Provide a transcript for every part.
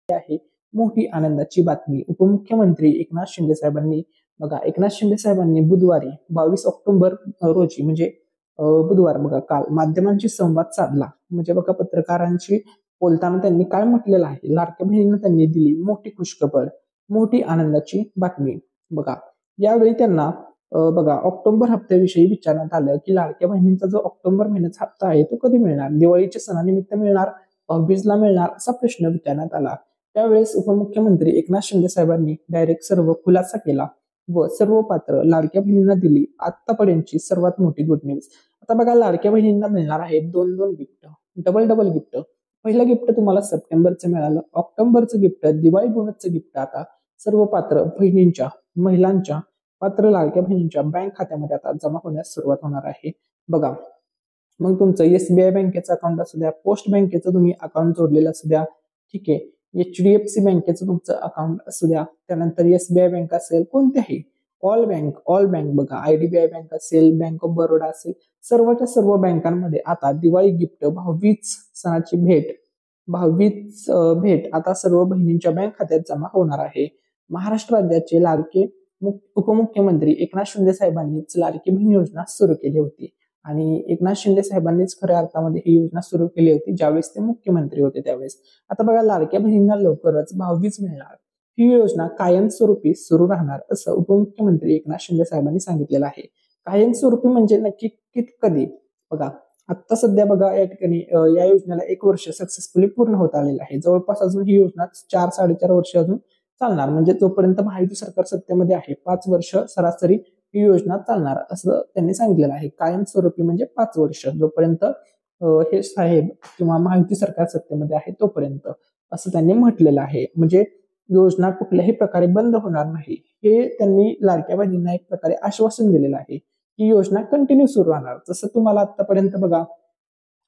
आहे मोठी आनंदाची बातमी. उपमुख्यमंत्री एकनाथ शिंदे साहेबांनी बघा एकनाथ शिंदे साहेबांनी बुधवारी 22 ऑक्टोबर रोजी म्हणजे बुधवार बघा काल माध्यमांशी संवाद साधला. म्हणजे बघा पत्रकारांशी बोलताना त्यांनी काय म्हटलेलं आहे, लाडक्या बहिणींना त्यांनी दिली मोठी खुशखबर, मोठी आनंदाची बातमी. बघा यावेळी त्यांना बघा ऑक्टोबर हप्त्याविषयी विचारण्यात आलं की लाडक्या बहिणींचा जो ऑक्टोबर महिन्याचा हप्ता आहे तो कधी मिळणार, दिवाळीच्या सणानिमित्त मिळणार, भाऊबीजला मिळणार, असा प्रश्न विचारण्यात आला. त्यावेळेस उपमुख्यमंत्री एकनाथ शिंदे साहेबांनी डायरेक्ट सर्व खुलासा केला व सर्व पात्र लाडक्या बहिणींना दिली आतापर्यंतची सर्वात मोठी गुड न्यूज. आता बघा लाडक्या बहिणींना मिळणार आहे दोन दोन गिफ्ट, डबल डबल गिफ्ट. पहिलं गिफ्ट तुम्हाला सप्टेंबरचं मिळालं, ऑक्टोबरचं गिफ्ट, दिवाळी बोनसचं गिफ्ट आता सर्व पात्र बहिणींच्या महिलांच्या पात्र लाडक्या बहिणींच्या बँक खात्यामध्ये आता जमा होण्यास सुरुवात होणार आहे. बघा मग तुमचं एसबीआय बँकेचं अकाउंट असू द्या, पोस्ट बँकेचं तुम्ही अकाउंट जोडलेलं असू द्या, ठीक आहे, एचडीएफसी बँकेचं तुमचं अकाउंट असू द्या, त्यानंतर एसबीआय बँक असेल, कोणत्याही ऑल बँक बघा, आयडीबीआय बँक असेल, बँक ऑफ बरोडा असेल, सर्वच्या सर्व बँकांमध्ये आता दिवाळी गिफ्ट, भाऊबीज सणाची भेट, भाऊबीज भेट आता सर्व बहिणींच्या बँक खात्यात जमा होणार आहे. महाराष्ट्र राज्याचे लाडके उपमुख्यमंत्री एकनाथ शिंदे साहेबांनीच लाडकी बहीण योजना सुरू केली होती आणि एकनाथ शिंदे साहेबांनीच खऱ्या अर्थामध्ये ही योजना सुरू केली होती ज्यावेळेस ते मुख्यमंत्री होते त्यावेळेस. आता बघा लाडक्या बहिणींना लवकरच भाऊबीज मिळणार, ही योजना कायमस्वरूपी सुरू राहणार असं उपमुख्यमंत्री एकनाथ शिंदे साहेबांनी सांगितलेलं आहे. कायमस्वरूपी म्हणजे नक्की कधी बघा आता सध्या बघा या ठिकाणी या योजनेला 1 वर्ष सक्सेसफुली पूर्ण होत आलेलं आहे. जवळपास अजून ही योजना 4-4.5 वर्ष अजून चालणार, म्हणजे जोपर्यंत महायुती सरकार सत्तेमध्ये आहे 5 वर्ष सरासरी ही योजना चालणार असं त्यांनी सांगितलेलं आहे. कायमस्वरूपी म्हणजे 5 वर्ष, जोपर्यंत हे साहेब किंवा महायुती सरकार सत्तेमध्ये आहे तोपर्यंत असं त्यांनी म्हटलेलं आहे. म्हणजे योजना कुठल्याही प्रकारे बंद होणार नाही हे त्यांनी लाडक्या बहिणींना एक प्रकारे आश्वासन दिलेलं आहे. ही योजना कंटिन्यू सुरू राहणार. जसं तुम्हाला आतापर्यंत बघा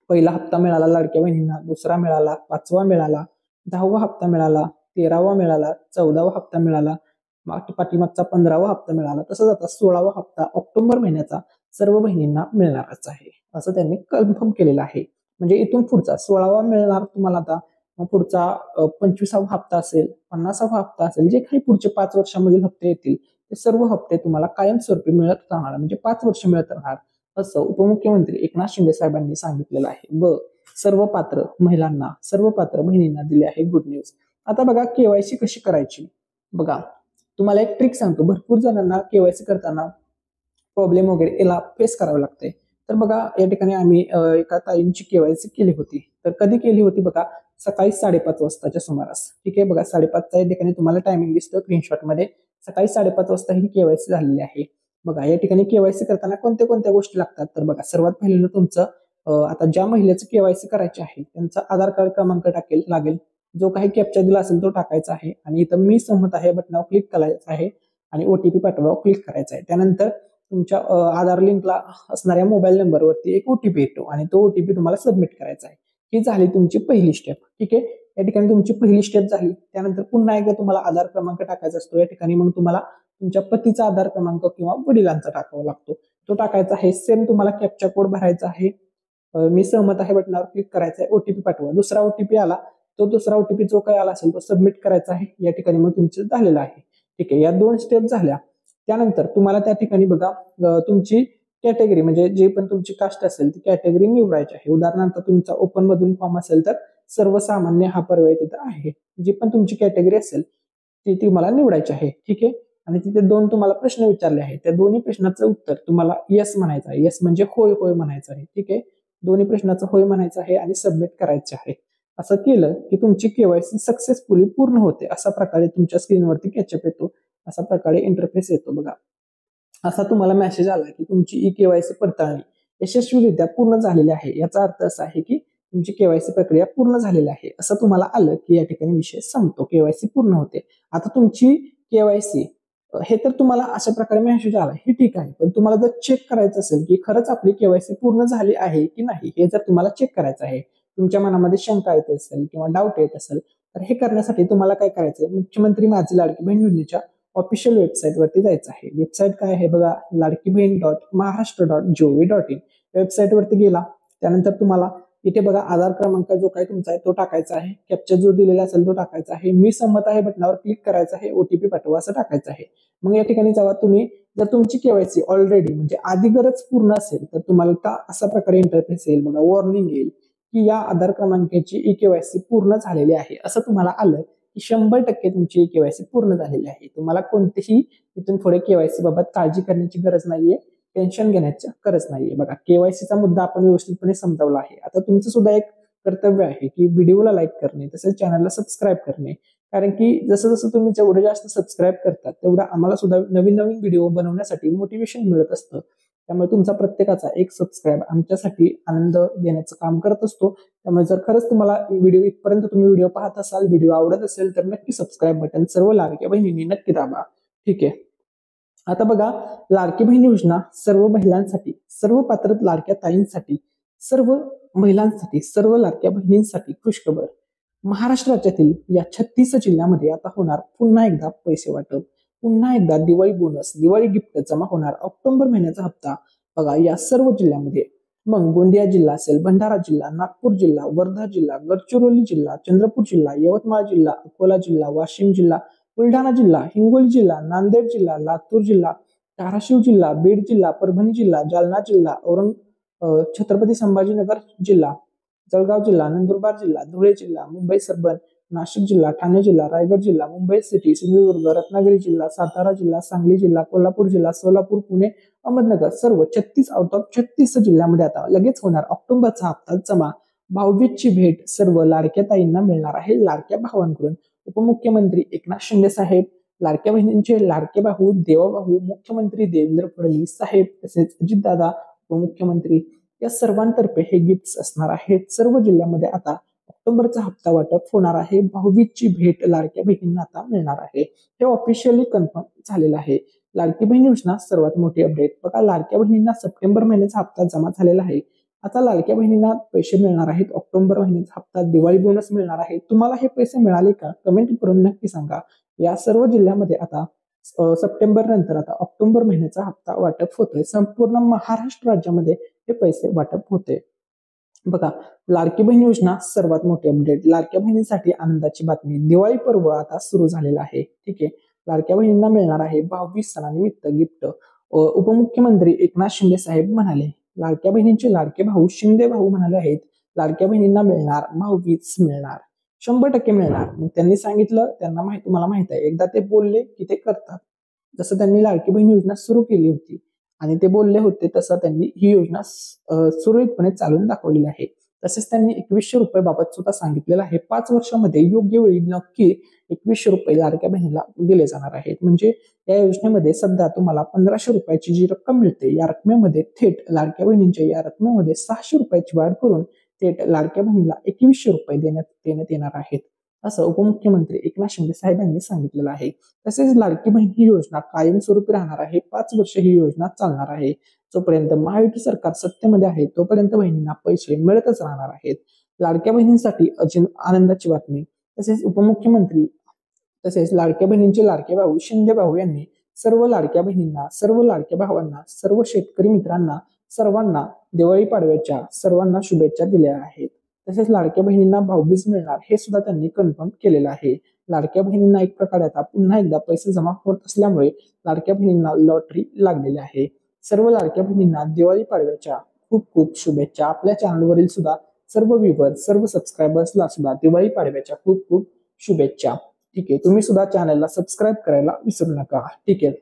पहिला हप्ता मिळाला लाडक्या बहिणींना, दुसरा मिळाला, 5वा मिळाला, 10वा हप्ता मिळाला, 13वा मिळाला, 14वा हप्ता मिळाला, पाठीमागचा 15वा हप्ता मिळाला, तसंच आता 16वा हप्ता ऑक्टोबर महिन्याचा सर्व बहिणींना मिळणारच आहे असं त्यांनी कन्फर्म केलेलं आहे. म्हणजे इथून पुढचा 16वा मिळणार तुम्हाला आता, मग पुढचा 25वा हप्ता असेल, 50वा हप्ता असेल, जे काही पुढचे 5 वर्षामधील हप्ते येतील ते सर्व हप्ते तुम्हाला कायमस्वरूपी मिळत राहणार, म्हणजे 5 वर्ष मिळत राहणार असं उपमुख्यमंत्री एकनाथ शिंदे साहेबांनी सांगितलेलं आहे व सर्व पात्र महिलांना, सर्व पात्र बहिणींना दिले आहे गुड न्यूज. आता बघा केवायसी कशी करायची, बघा तुम्हाला एक ट्रिक सांगतो. भरपूर जणांना केवायसी करताना प्रॉब्लेम वगैरे याला फेस करावं लागतंय. तर बघा या ठिकाणी आम्ही एका ताईंची केवायसी केली होती. तर कधी केली होती बघा, सकाळी 5:30 वाजताच्या सुमारास, ठीक आहे. बघा 5:30चा या ठिकाणी तुम्हाला टायमिंग दिसतं स्क्रीनशॉट मध्ये, सकाळी 5:30 वाजता ही केवायसी झालेली आहे. बघा या ठिकाणी केवायसी करताना कोणत्या कोणत्या गोष्टी लागतात, तर बघा सर्वात पहिल्यांदा तुमचं आता ज्या महिलेचं केवायसी करायचे आहे त्यांचा आधार कार्ड क्रमांक लागेल, जो काही कॅप्चा दिला असेल तो टाकायचा आहे आणि इथं मी सहमत आहे बटनावर क्लिक करायचं आहे आणि ओटीपी पाठवावर क्लिक करायचा आहे. त्यानंतर तुमच्या आधार लिंकला असणाऱ्या मोबाईल नंबरवरती एक ओटीपी येतो आणि तो ओटीपी तुम्हाला सबमिट करायचा आहे. ही झाली तुमची पहिली स्टेप, ठीक आहे. या ठिकाणी तुमची पहिली स्टेप झाली. त्यानंतर पुन्हा एकदा तुम्हाला आधार क्रमांक टाकायचा असतो. या ठिकाणी मग तुम्हाला तुमच्या पतीचा आधार क्रमांक किंवा वडिलांचा टाकावा लागतो, तो टाकायचा आहे. सेम तुम्हाला कॅप्चा कोड भरायचा आहे, मी सहमत आहे बटनावर क्लिक करायचं आहे, ओटीपी पाठवा. दुसरा ओटीपी आला, तो दुसरा ओटीपी जो काही आला असेल तो सबमिट करायचा आहे. या ठिकाणी मग तुमचं झालेलं आहे, ठीक आहे. या 2 स्टेप झाल्या. त्यानंतर तुम्हाला त्या ठिकाणी बघा तुमची कॅटेगरी म्हणजे जे पण तुमची कास्ट असेल ती कॅटेगरी निवडायची आहे. उदाहरणार्थ तुमचा ओपन मधून फॉर्म असेल तर सर्वसामान्य हा पर्याय तिथं आहे. जी पण तुमची कॅटेगरी असेल ती तुम्हाला निवडायची आहे, ठीक आहे. आणि तिथे 2 तुम्हाला प्रश्न विचारले आहेत, त्या दोन्ही प्रश्नाचं उत्तर तुम्हाला येस म्हणायचं आहे. येस म्हणजे होय होय म्हणायचं आहे, ठीक आहे. दोन्ही प्रश्नाचं होय म्हणायचं आहे आणि सबमिट करायचे आहे. असं केलं की तुमची केवायसी सक्सेसफुली पूर्ण होते. अशा प्रकारे तुमच्या स्क्रीनवरती कॅचअप येतो, अशा प्रकारे इंटरफेस येतो. बघा असा तुम्हाला मेसेज आला की तुमची ई केवायसी पडताळणी यशस्वीरित्या पूर्ण झालेली आहे. याचा अर्थ असा आहे की तुमची केवायसी प्रक्रिया पूर्ण झालेली आहे. असं तुम्हाला आलं की या ठिकाणी विषय संपतो, केवायसी पूर्ण होते. आता तुमची केवायसी हे तर तुम्हाला अशा प्रकारे मेसेज आला, हे ठीक आहे. पण तुम्हाला जर चेक करायचं असेल की खरंच आपली केवायसी पूर्ण झाली आहे की नाही, हे जर तुम्हाला चेक करायचं आहे, तुमच्या मनामध्ये शंका येत असेल किंवा डाऊट येत असेल, तर हे करण्यासाठी तुम्हाला काय करायचंय, मुख्यमंत्री माझी लाडकी बहीण योजनेच्या ऑफिशियल वेबसाईट वरती जायचं आहे. वेबसाईट काय आहे बघा, लाडकीबहीण.महाराष्ट्र.gov.in. वेबसाईट वरती गेला त्यानंतर तुम्हाला इथे बघा आधार क्रमांक जो काही तुमचा आहे तो टाकायचा आहे, कॅप्चर जो दिलेला असेल तो टाकायचा आहे, मी संमत आहे बटनावर क्लिक करायचं आहे, ओटीपी पाठवा असं टाकायचं आहे. मग या ठिकाणी जेव्हा तुम्ही जर तुमची केवायसी ऑलरेडी म्हणजे आधी गरज पूर्ण असेल तर तुम्हाला अशा प्रकारे इंटरफेस येईल बघा, वॉर्निंग येईल की या आधार क्रमांकाची ई केवायसी पूर्ण झालेली आहे. असं तुम्हाला आलं की 100% तुमची ई केवायसी पूर्ण झालेली आहे. तुम्हाला कोणतीही इथून पुढे केवायसी बाबत काळजी करण्याची गरज नाहीये, टेन्शन घेण्याची गरज नाहीये. बघा, केवायसीचा मुद्दा आपण व्यवस्थितपणे समजावला आहे. आता तुमचं सुद्धा एक कर्तव्य आहे की व्हिडिओला लाईक करणे, तसेच चॅनलला सबस्क्राईब करणे. कारण की जसं जसं तुम्ही जेवढे जास्त सबस्क्राईब करतात तेवढा आम्हाला सुद्धा नवीन नवीन व्हिडिओ बनवण्यासाठी मोटिवेशन मिळत असतं. त्यामुळे तुमचा प्रत्येकाचा एक सबस्क्राईब आमच्यासाठी आनंद देण्याचं काम करत असतो. त्यामुळे जर खरंच तुम्हाला व्हिडिओ इथपर्यंत तुम्ही व्हिडिओ पाहत असाल, व्हिडिओ आवडत असेल तर नक्की सबस्क्राईब बटन सर्व लाडक्या बहिणींनी नक्की दाबा. ठीक आहे. आता बघा, लाडकी बहीण योजना सर्व महिलांसाठी, सर्व पात्र लाडक्या ताईंसाठी, सर्व महिलांसाठी, सर्व लाडक्या बहिणींसाठी खुशखबर. महाराष्ट्र राज्यातील या 36 जिल्ह्यामध्ये आता होणार पुन्हा एकदा पैसे वाटप, पुन्हा एकदा दिवाळी बोनस, दिवाळी गिफ्ट जमा होणार. ऑक्टोबर महिन्याचा हप्ता बघा या सर्व जिल्ह्यामध्ये. मग गोंदिया जिल्हा असेल, भंडारा जिल्हा, नागपूर जिल्हा, वर्धा जिल्हा, गडचिरोली जिल्हा, चंद्रपूर जिल्हा, यवतमाळ जिल्हा, अकोला जिल्हा, वाशिम जिल्हा, बुलढाणा जिल्हा, हिंगोली जिल्हा, नांदेड जिल्हा, लातूर जिल्हा, धाराशिव जिल्हा, बीड जिल्हा, परभणी जिल्हा, जालना जिल्हा, छत्रपती संभाजीनगर जिल्हा, जळगाव जिल्हा, नंदुरबार जिल्हा, धुळे जिल्हा, मुंबई सर्बन, नाशिक जिल्हा, ठाणे जिल्हा, रायगड जिल्हा, मुंबई सिटी, सिंधुदुर्ग, रत्नागिरी जिल्हा, सातारा जिल्हा, सांगली जिल्हा, कोल्हापूर जिल्हा, सोलापूर, पुणे, अहमदनगर, सर्व 36 आउट ऑफ 36 जिल्ह्यामध्ये आता लगेच होणार ऑक्टोबरचा हप्ता जमा. भाऊबीजची भेट सर्व लाडक्या ताईंना मिळणार आहे लाडक्या भावांकडून. उपमुख्यमंत्री एकनाथ शिंदे साहेब, लाडक्या बहिणींचे लाडके भाऊ देवाभाऊ, मुख्यमंत्री देवेंद्र फडणवीस साहेब, तसेच अजितदादा उपमुख्यमंत्री, या सर्वांतर्फे हे गिफ्ट्स असणार आहेत. सर्व जिल्ह्यामध्ये आता ऑक्टोबरचा हप्ता वाटप होणार आहे. भाऊबीजची भेट लाडक्या बहिणींना आता मिळणार आहे. हे ऑफिशियली कन्फर्म झालेलं आहे. लाडकी बहीण योजना सर्वात मोठी अपडेट बघा, लाडक्या बहिणींना सप्टेंबर महिन्याचा हप्ता जमा झालेला आहे. आता लाडक्या बहिणींना पैसे मिळणार आहेत. ऑक्टोबर महिन्याचा हप्ता, दिवाळी बोनस मिळणार आहे. तुम्हाला हे पैसे मिळाले का? कमेंट करून नक्की सांगा. या सर्व जिल्ह्यामध्ये आता सप्टेंबर नंतर आता ऑक्टोबर महिन्याचा हप्ता वाटप होतोय. संपूर्ण महाराष्ट्र राज्यामध्ये हे पैसे वाटप होते. बघा, लाडकी बहीण योजना सर्वात मोठी अपडेट. लाडक्या बहिणींसाठी आनंदाची बातमी. दिवाळी पर्व आता सुरू झालेला आहे. ठीक आहे. लाडक्या बहिणींना मिळणार आहे भाऊबीज सणानिमित्त गिफ्ट. उपमुख्यमंत्री एकनाथ शिंदे साहेब म्हणाले, लाडक्या बहिणींचे लाडके भाऊ शिंदे भाऊ म्हणाले आहेत, लाडक्या बहिणींना मिळणार भाऊबीज मिळणार, 100% मिळणार. मग त्यांनी सांगितलं, त्यांना तुम्हाला माहित आहे, एकदा ते बोलले की ते करतात. जसं त्यांनी लाडकी बहीण योजना सुरू केली होती आणि ते बोलले होते तसं त्यांनी ही योजना सुरळीतपणे चालवून दाखवलेली आहे. तसेच त्यांनी 2100 रुपये बाबत सुद्धा सांगितलेलं आहे. 5 वर्षामध्ये योग्य वेळी नक्की 2100 रुपये लाडक्या बहिणीला दिले जाणार आहेत. म्हणजे या योजनेमध्ये सध्या तुम्हाला 1500 रुपयाची जी रक्कम मिळते, या रकमेमध्ये थेट लाडक्या बहिणींच्या या रकमेमध्ये 600 रुपयाची वाढ करून थेट लाडक्या बहिणीला 2100 रुपये देण्यात येणार आहेत, असं उपमुख्यमंत्री एकनाथ शिंदे साहेब यांनी सांगितलेलं आहे. तसेच लाडकी बहीण ही योजना कायमस्वरूपी राहणार आहे. 5 वर्ष ही योजना चालणार आहे. जोपर्यंत महायुती सरकार सत्तेमध्ये आहे तोपर्यंत बहिणींना पैसे मिळतच राहणार आहेत. लाडक्या बहिणींसाठी अजून आनंदाची बातमी. तसेच उपमुख्यमंत्री तसेच लाडक्या बहिणींचे लाडके भाऊ शिंदे भाऊ यांनी सर्व लाडक्या बहिणींना, सर्व लाडक्या भावांना, सर्व शेतकरी मित्रांना, सर्वांना दिवाळी पाडव्याच्या सर्वांना शुभेच्छा दिल्या आहेत. तसेच लाडक्या बहिणींना भाऊबीज मिळणार हे सुद्धा त्यांनी कन्फर्म केलेलं आहे. लाडक्या बहिणींना एक प्रकारे आता पुन्हा एकदा पैसे जमा होत असल्यामुळे लाडक्या बहिणींना लॉटरी लागलेली आहे. सर्व लाडक्या बहिणींना दिवाळी पाडव्याच्या खूप खूप शुभेच्छा. आपल्या चॅनलवरील सुद्धा सर्व व्ह्यूवर, सर्व सबस्क्रायबर्सला सुद्धा दिवाळी पाडव्याच्या खूप खूप शुभेच्छा. ठीक आहे. तुम्ही सुद्धा चॅनलला सबस्क्राईब करायला विसरू नका. ठीक आहे.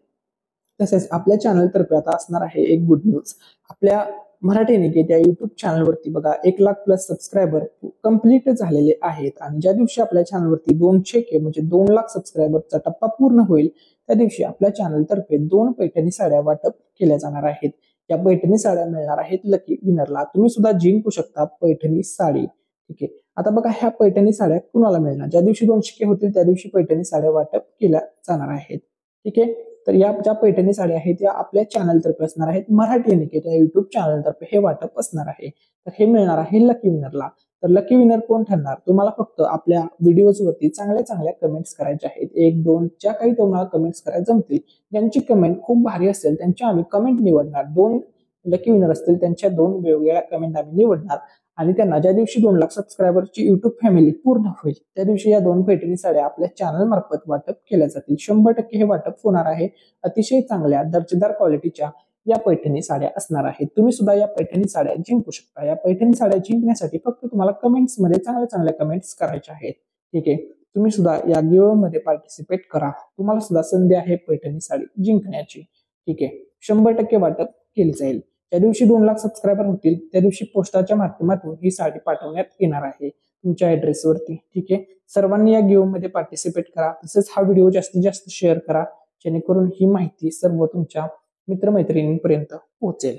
तसेच आपल्या चॅनलतर्फे आता असणार आहे एक गुड न्यूज. आपल्या मराठी निकेत या युट्यूब चॅनलवरती बघा 1,00,000+ सबस्क्रायबर कंप्लीट झालेले आहेत आणि ज्या दिवशी आपल्या चॅनलवरती 200K म्हणजे 2,00,000 सबस्क्रायबरचा टप्पा पूर्ण होईल त्या दिवशी आपल्या चॅनलतर्फे 2 पैठणी साड्या वाटप केल्या जाणार आहेत. या पैठणी साड्या मिळणार आहेत लकी विनरला. तुम्ही सुद्धा जिंकू शकता पैठणी साडी. ठीक आहे. आता बघा, ह्या पैठणी साड्या कुणाला मिळणार? ज्या दिवशी 200K होतील त्या दिवशी पैठणी साड्या वाटप केल्या जाणार आहेत. ठीक आहे. तर या ज्या पैठणी साड्या आहेत या आपल्या चॅनलतर्फे असणार आहेत. मराठी निकेत या युट्यूब चॅनलतर्फे हे वाटप असणार आहे. तर हे मिळणार आहे लकी विनरला. तर लकी विनर कोण ठरणार? तुम्हाला फक्त आपल्या व्हिडिओजवरती चांगल्या चांगल्या कमेंट्स करायच्या आहेत. 1-2 ज्या काही तुम्हाला कमेंट्स करायला जमतील, ज्यांची कमेंट खूप भारी असेल त्यांच्या आम्ही कमेंट निवडणार. 2 लकी विनर असतील त्यांच्या 2 वेगवेगळ्या कमेंट आम्ही निवडणार आणि त्यांना ज्या दिवशी 2 लाख सबस्क्रायबरची युट्यूब फॅमिली पूर्ण होईल त्या दिवशी या 2 पैठणी साड्या आपल्या चॅनल मार्फत वाटप केल्या जातील. 100% हे वाटप होणार आहे. अतिशय चांगल्या दर्जेदार क्वालिटीच्या या पैठणी साड्या असणार आहेत. तुम्ही सुद्धा या पैठणी साड्या जिंकू शकता. या पैठणी साड्या जिंकण्यासाठी फक्त तुम्हाला कमेंट्समध्ये चांगल्या चांगल्या कमेंट्स करायच्या आहेत. ठीक आहे, तुम्ही सुद्धा या गिव्ह मध्ये पार्टिसिपेट करा. तुम्हाला सुद्धा संधी आहे पैठणी साडी जिंकण्याची. ठीक आहे, 100% वाटप केले जाईल. ज्या दिवशी 2 लाख सबस्क्रायबर होतील त्या दिवशी पोस्टाच्या माध्यमातून ही साडी पाठवण्यात येणार आहे तुमच्या ऍड्रेसवरती. ठीक आहे, सर्वांनी या गिव्ह मध्ये पार्टिसिपेट करा. तसेच हा व्हिडिओ जास्तीत जास्त शेअर करा जेणेकरून ही माहिती सर्व तुमच्या मित्रमैत्रिणींपर्यंत पोहोचेल.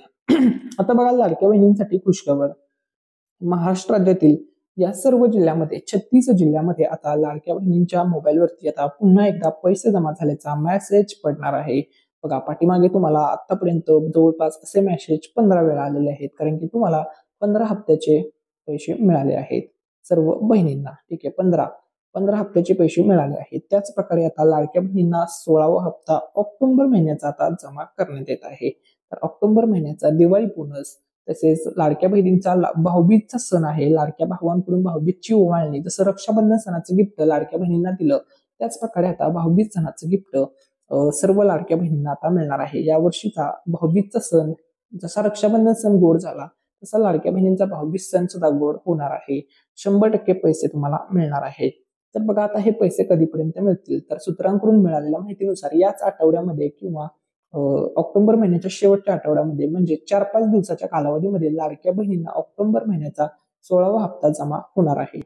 आता बघा, लाडक्या बहिणींसाठी खुशखबर. महाराष्ट्र राज्यातील या सर्व जिल्ह्यामध्ये 36 जिल्ह्यामध्ये आता लाडक्या बहिणींच्या मोबाईलवरती आता पुन्हा एकदा पैसे जमा झाल्याचा मेसेज पडणार आहे. बघा, पाठीमागे तुम्हाला आतापर्यंत जवळपास असे मेसेज 15 वेळा आलेले आहेत, कारण की तुम्हाला 15 हप्त्याचे पैसे मिळाले आहेत सर्व बहिणींना. ठीक आहे, 15 हप्त्याचे पैसे मिळाले आहेत. त्याच प्रकारे आता लाडक्या बहिणींना 16वा हप्ता ऑक्टोबर महिन्याचा आता जमा करण्यात येत आहे. तर ऑक्टोबर महिन्याचा दिवाळी बोनस, तसेच लाडक्या बहिणींचा भाऊबीजचा सण आहे. लाडक्या भावांकडून भाऊबीजची ओवाळणी, जसं रक्षाबंधन सणाचं गिफ्ट लाडक्या बहिणींना दिलं त्याच प्रकारे आता भाऊबीज सणाचं गिफ्ट सर्व लाडक्या बहिणींना आता मिळणार आहे. या वर्षीचा भाऊबीजचा सण जसा रक्षाबंधन सण गोड झाला तसा लाडक्या बहिणींचा भाऊबीज सण सुद्धा गोड होणार आहे. 100% पैसे तुम्हाला मिळणार आहेत. तर बघा, आता हे पैसे कधीपर्यंत मिळतील, तर सूत्रांकडून मिळालेल्या माहितीनुसार याच आठवड्यामध्ये किंवा ऑक्टोबर महिन्याच्या शेवटच्या आठवड्यामध्ये म्हणजे 4-5 दिवसाच्या कालावधीमध्ये लाडक्या बहिणींना ऑक्टोबर महिन्याचा 16वा हप्ता जमा होणार आहे.